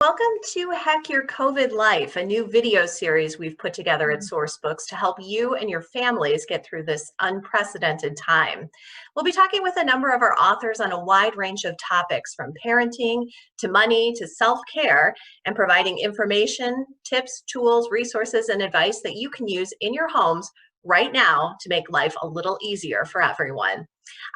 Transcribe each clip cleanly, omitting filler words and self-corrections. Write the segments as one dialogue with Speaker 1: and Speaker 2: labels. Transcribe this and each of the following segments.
Speaker 1: Welcome to Hack Your COVID Life, a new video series we've put together at Sourcebooks to help you and your families get through this unprecedented time. We'll be talking with a number of our authors on a wide range of topics, from parenting to money to self-care, and providing information, tips, tools, resources, and advice that you can use in your homes right now to make life a little easier for everyone.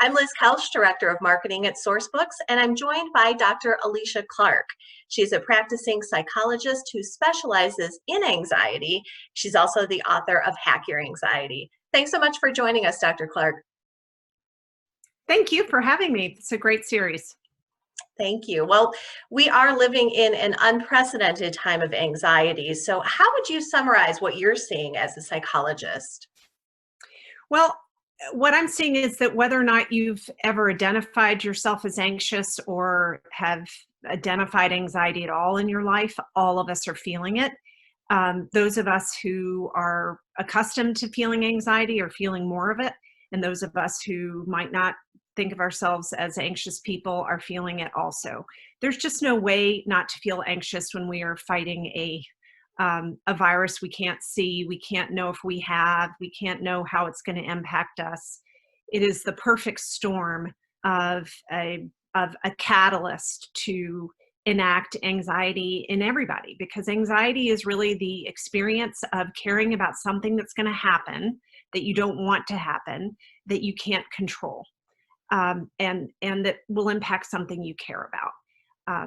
Speaker 1: I'm Liz Kelch, Director of Marketing at Sourcebooks, and I'm joined by Dr. Alicia Clark. She's a practicing psychologist who specializes in anxiety. She's also the author of Hack Your Anxiety. Thanks so much for joining us, Dr. Clark.
Speaker 2: Thank you for having me. It's a great series.
Speaker 1: Thank you. Well, we are living in an unprecedented time of anxiety. So how would you summarize what you're seeing as a psychologist?
Speaker 2: Well, what I'm seeing is that whether or not you've ever identified yourself as anxious or have identified anxiety at all in your life, all of us are feeling it. Those of us who are accustomed to feeling anxiety are feeling more of it. And those of us who might not think of ourselves as anxious people are feeling it also. There's just no way not to feel anxious when we are fighting a virus we can't see, we can't know if we can't know how it's going to impact us. It is the perfect storm of a catalyst to enact anxiety in everybody, because anxiety is really the experience of caring about something that's going to happen, that you don't want to happen, that you can't control, and that will impact something you care about.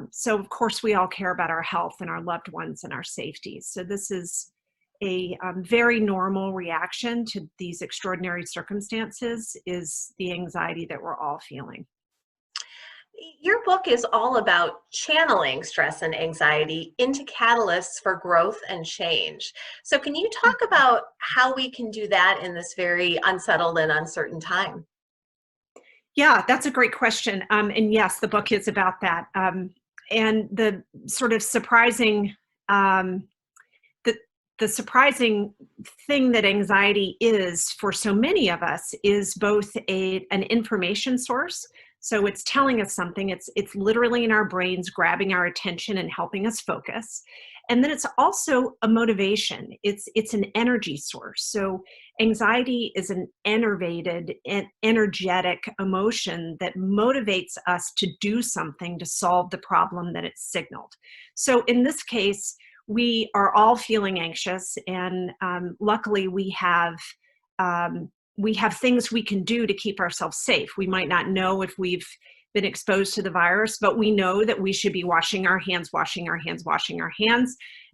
Speaker 2: So of course we all care about our health and our loved ones and our safety. So this is a very normal reaction to these extraordinary circumstances, is the anxiety that we're all feeling.
Speaker 1: Your book is all about channeling stress and anxiety into catalysts for growth and change. So can you talk about how we can do that in this very unsettled and uncertain time?
Speaker 2: Yeah, that's a great question. And yes, the book is about that. And the sort of surprising, the surprising thing that anxiety is for so many of us is both an information source. So it's telling us something. It's literally in our brains, grabbing our attention and helping us focus. And then it's also a motivation. It's an energy source. So anxiety is an enervated and energetic emotion that motivates us to do something to solve the problem that it's signaled. So in this case, we are all feeling anxious, and luckily we have things we can do to keep ourselves safe. We might not know if we've been exposed to the virus, but we know that we should be washing our hands.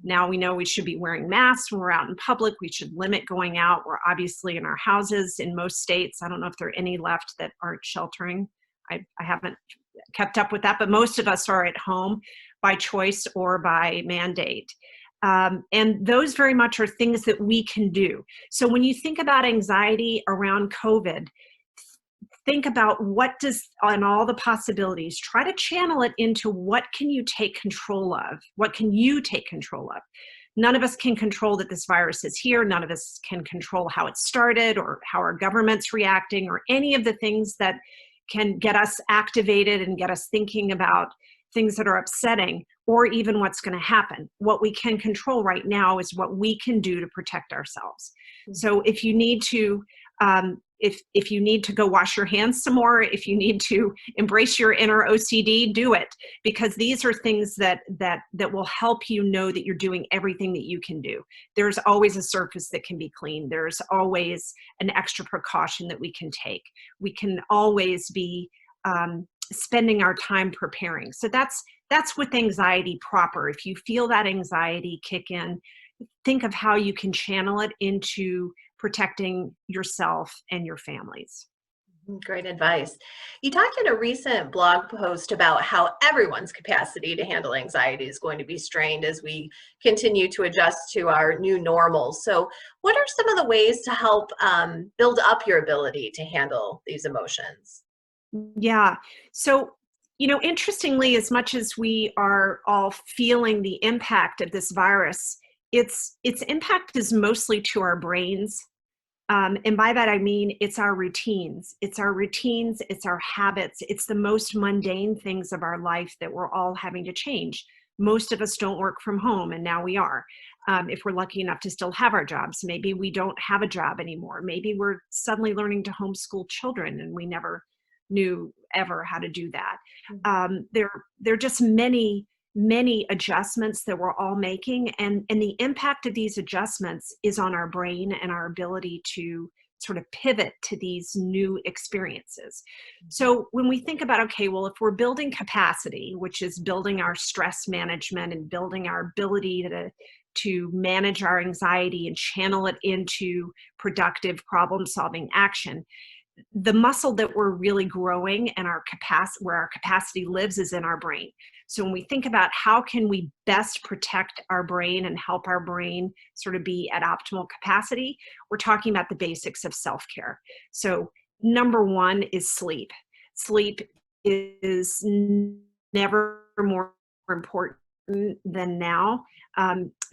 Speaker 2: Now we know we should be wearing masks when we're out in public. We should limit going out. We're obviously in our houses in most states. I don't know if there are any left that aren't sheltering. I haven't kept up with that, but most of us are at home by choice or by mandate. And those very much are things that we can do. So when you think about anxiety around COVID, think about on all the possibilities, try to channel it into what can you take control of? What can you take control of? None of us can control that this virus is here. None of us can control how it started or how our government's reacting or any of the things that can get us activated and get us thinking about things that are upsetting, or even what's going to happen. What we can control right now is what we can do to protect ourselves. So if you need to, if you need to go wash your hands some more, if you need to embrace your inner OCD, do it, because these are things that will help you know that you're doing everything that you can do. There's always a surface that can be cleaned. There's always an extra precaution that we can take. We can always be spending our time preparing. So that's with anxiety proper. If you feel that anxiety kick in, think of how you can channel it into protecting yourself and your families.
Speaker 1: Great advice. You talked in a recent blog post about how everyone's capacity to handle anxiety is going to be strained as we continue to adjust to our new normal. So what are some of the ways to help build up your ability to handle these emotions?
Speaker 2: Yeah. So, interestingly, as much as we are all feeling the impact of this virus, its impact is mostly to our brains. And by that, I mean, it's our routines. It's our habits. It's the most mundane things of our life that we're all having to change. Most of us don't work from home, and now we are. If we're lucky enough to still have our jobs, maybe we don't have a job anymore. Maybe we're suddenly learning to homeschool children and we never knew ever how to do that. There are just many adjustments that we're all making, and the impact of these adjustments is on our brain and our ability to sort of pivot to these new experiences. So when we think about, okay, well, if we're building capacity, which is building our stress management and building our ability to manage our anxiety and channel it into productive problem-solving action, the muscle that we're really growing and where our capacity lives is in our brain. So when we think about how can we best protect our brain and help our brain sort of be at optimal capacity, we're talking about the basics of self-care. So number one is sleep. Sleep is never more important than now.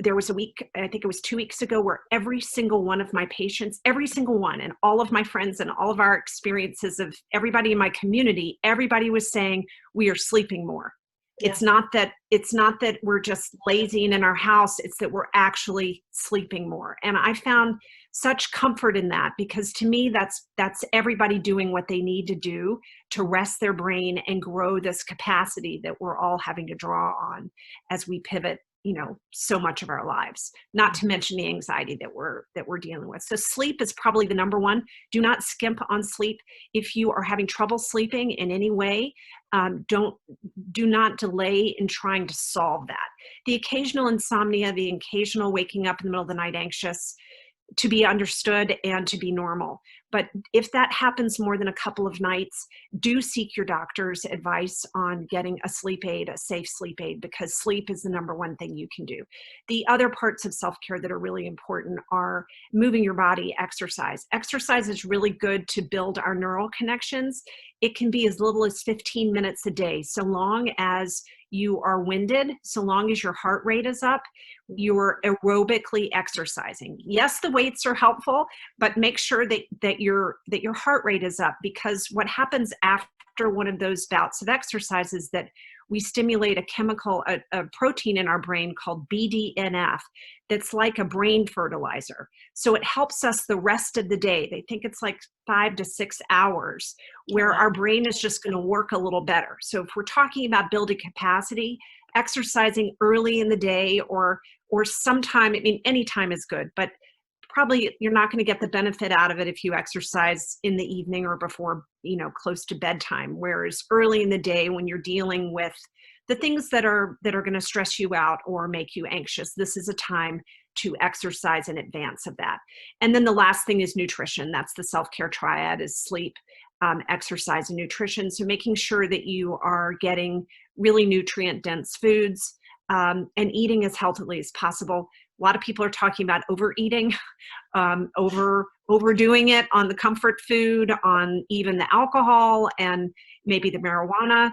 Speaker 2: There was a week, I think it was 2 weeks ago, where every single one of my patients, every single one, and all of my friends and all of our experiences of everybody in my community, everybody was saying we are sleeping more. Yeah. It's not that we're just lazy and in our house, it's that we're actually sleeping more. And I found such comfort in that, because to me, that's everybody doing what they need to do to rest their brain and grow this capacity that we're all having to draw on as we pivot, so much of our lives, not to mention the anxiety that we're dealing with. So sleep is probably the number one. Do not skimp on sleep. If you are having trouble sleeping in any way, do not delay in trying to solve that. The occasional insomnia, the occasional waking up in the middle of the night anxious, to be understood and to be normal. But if that happens more than a couple of nights, do seek your doctor's advice on getting a sleep aid, a safe sleep aid, because sleep is the number one thing you can do. The other parts of self-care that are really important are moving your body, exercise. Exercise is really good to build our neural connections. It can be as little as 15 minutes a day, so long as you are winded, so long as your heart rate is up, you're aerobically exercising. Yes, the weights are helpful, but make sure that your heart rate is up, because what happens after one of those bouts of exercise is that we stimulate a chemical, a protein in our brain called BDNF that's like a brain fertilizer. So it helps us the rest of the day. They think it's like 5 to 6 hours where our brain is just going to work a little better. So if we're talking about building capacity, exercising early in the day or sometime, any time is good, but probably you're not going to get the benefit out of it if you exercise in the evening or before, close to bedtime. Whereas early in the day, when you're dealing with the things that are going to stress you out or make you anxious, this is a time to exercise in advance of that. And then the last thing is nutrition. That's the self-care triad: is sleep, exercise, and nutrition. So making sure that you are getting really nutrient-dense foods and eating as healthily as possible. A lot of people are talking about overeating, overdoing it on the comfort food, on even the alcohol and maybe the marijuana.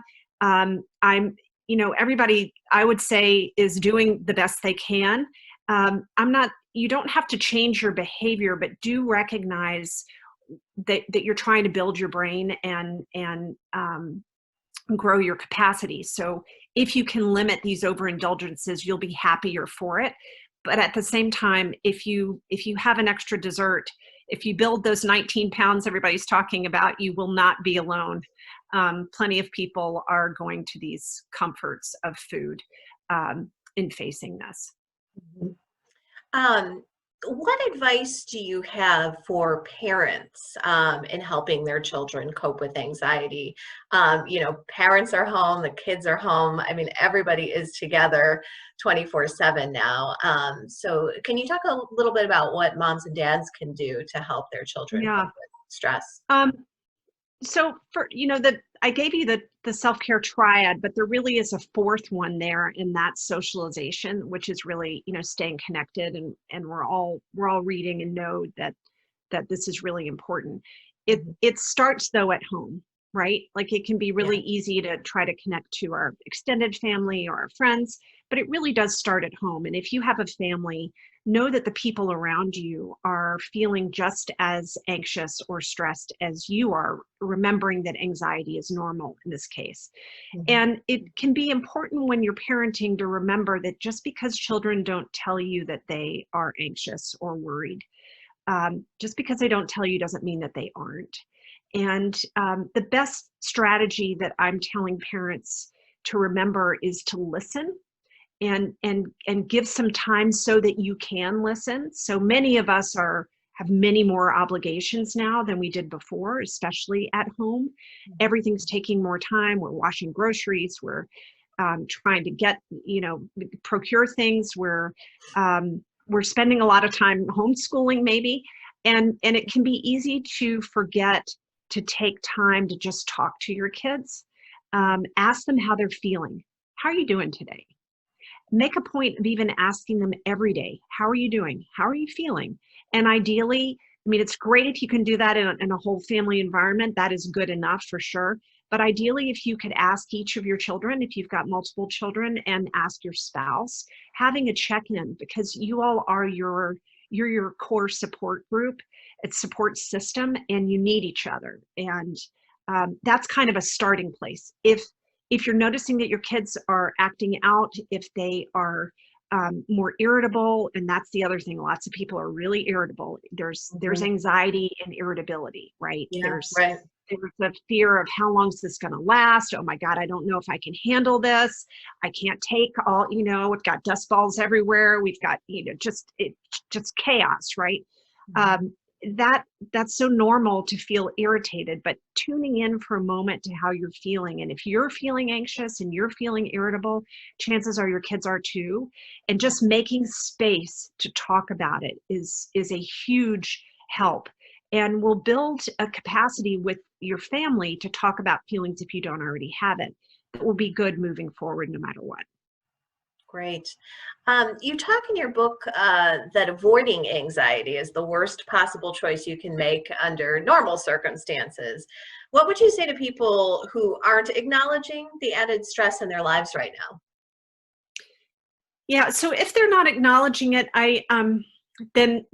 Speaker 2: Everybody, I would say, is doing the best they can. You don't have to change your behavior, but do recognize that you're trying to build your brain and grow your capacity. So if you can limit these overindulgences, you'll be happier for it. But at the same time, if you have an extra dessert, if you build those 19 pounds everybody's talking about, you will not be alone. Plenty of people are going to these comforts of food in facing this.
Speaker 1: What advice do you have for parents in helping their children cope with anxiety? Parents are home, the kids are home. Everybody is together 24/7 now. So can you talk a little bit about what moms and dads can do to help their children cope with stress?
Speaker 2: So I gave you the self-care triad, but there really is a fourth one there, and that's socialization, which is really, staying connected, and we're all reading and know that this is really important. It starts though at home. right? Like it can be really easy to try to connect to our extended family or our friends, but it really does start at home. And if you have a family, know that the people around you are feeling just as anxious or stressed as you are, remembering that anxiety is normal in this case. And it can be important when you're parenting to remember that just because children don't tell you that they are anxious or worried, just because they don't tell you doesn't mean that they aren't. And the best strategy that I'm telling parents to remember is to listen and give some time so that you can listen. So many of us have many more obligations now than we did before, especially at home. Everything's taking more time. We're washing groceries. We're trying to get, procure things. We're spending a lot of time homeschooling maybe. And it can be easy to forget to take time to just talk to your kids. Ask them how they're feeling. How are you doing today? Make a point of even asking them every day, how are you doing? How are you feeling? And ideally, I mean, it's great if you can do that in a whole family environment. That is good enough for sure. But ideally, if you could ask each of your children, if you've got multiple children, and ask your spouse, having a check-in, because you all are you're your core support group, it's support system, and you need each other. And that's kind of a starting place. If you're noticing that your kids are acting out, if they are more irritable, and that's the other thing, lots of people are really irritable. There's anxiety and irritability, right? There's a fear of how long is this going to last? Oh my God, I don't know if I can handle this. I can't take all, we've got dust balls everywhere. We've got, just chaos, right? That's so normal to feel irritated, but tuning in for a moment to how you're feeling. And if you're feeling anxious and you're feeling irritable, chances are your kids are too. And just making space to talk about it is a huge help, and will build a capacity with your family to talk about feelings if you don't already have it. It will be good moving forward no matter what.
Speaker 1: Great. You talk in your book that avoiding anxiety is the worst possible choice you can make under normal circumstances. What would you say to people who aren't acknowledging the added stress in their lives right now?
Speaker 2: Yeah, so if they're not acknowledging it, then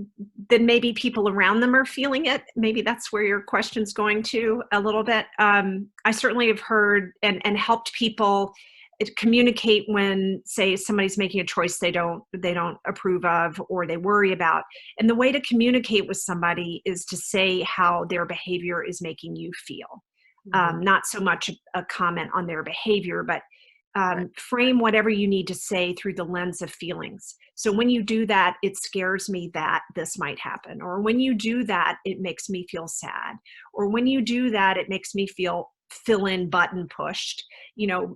Speaker 2: maybe people around them are feeling it. Maybe that's where your question's going to a little bit. I certainly have heard and helped people communicate when, say, somebody's making a choice they don't approve of or they worry about. And the way to communicate with somebody is to say how their behavior is making you feel. Not so much a comment on their behavior, but frame whatever you need to say through the lens of feelings. So when you do that, it scares me that this might happen. Or when you do that, it makes me feel sad. Or when you do that, it makes me feel fill in button pushed.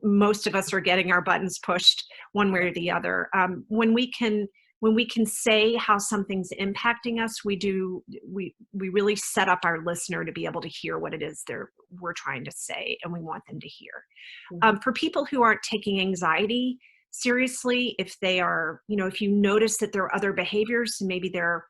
Speaker 2: Most of us are getting our buttons pushed one way or the other. When we can say how something's impacting us, we really set up our listener to be able to hear what it is we're trying to say, and we want them to hear. For people who aren't taking anxiety seriously, if they are, if you notice that there are other behaviors, maybe they're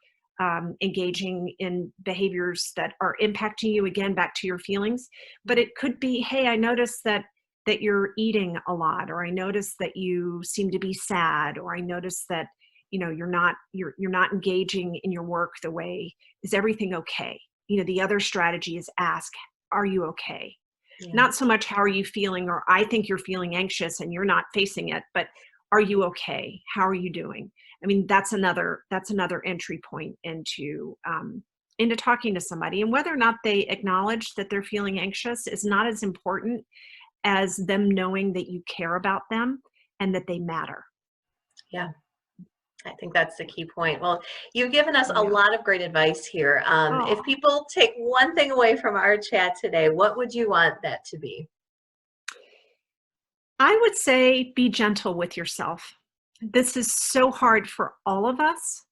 Speaker 2: engaging in behaviors that are impacting you, again, back to your feelings. But it could be, hey, I noticed that you're eating a lot, or I noticed that you seem to be sad, or I noticed that you're not engaging in your work the way. Is everything okay? The other strategy is ask, are you okay? Not so much how are you feeling, or I think you're feeling anxious and you're not facing it, but are you okay? How are you doing? I mean, that's another entry point into talking to somebody. And whether or not they acknowledge that they're feeling anxious is not as important as them knowing that you care about them and that they matter.
Speaker 1: Yeah. I think that's the key point. Well, you've given us a lot of great advice here. If people take one thing away from our chat today, what would you want that to be?
Speaker 2: I would say be gentle with yourself. This is so hard for all of us.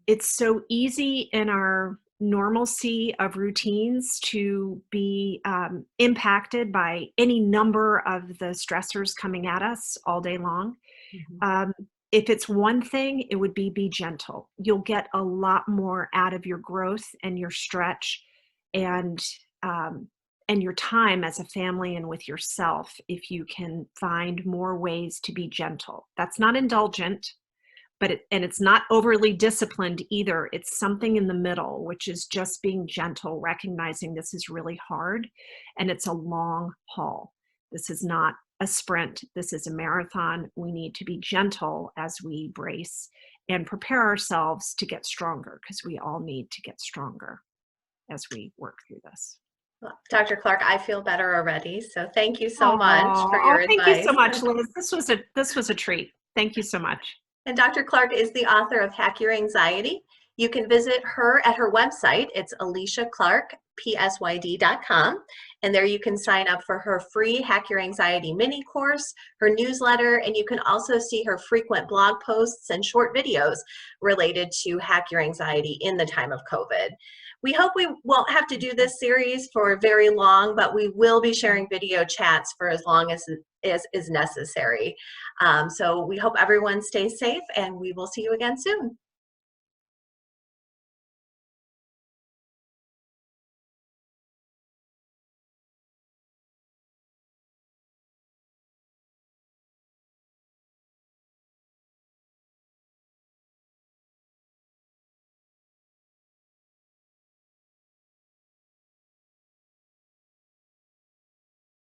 Speaker 2: It's so easy in our normalcy of routines to be impacted by any number of the stressors coming at us all day long. If it's one thing, it would be gentle. You'll get a lot more out of your growth and your stretch, and and your time as a family and with yourself if you can find more ways to be gentle. That's not indulgent, but it's not overly disciplined either. It's something in the middle, which is just being gentle, recognizing this is really hard and it's a long haul. This is not a sprint. This is a marathon. We need to be gentle as we brace and prepare ourselves to get stronger, because we all need to get stronger as we work through this.
Speaker 1: Well, Dr. Clark, I feel better already. So thank you so much for
Speaker 2: Oh,
Speaker 1: your
Speaker 2: thank you so
Speaker 1: advice.
Speaker 2: much, Liz. This was a treat. Thank you so much.
Speaker 1: And Dr. Clark is the author of Hack Your Anxiety. You can visit her at her website. It's aliciaclarkpsyd.com. And there you can sign up for her free Hack Your Anxiety mini course, her newsletter, and you can also see her frequent blog posts and short videos related to Hack Your Anxiety in the time of COVID. We hope we won't have to do this series for very long, but we will be sharing video chats for as long as is necessary. So we hope everyone stays safe, and we will see you again soon.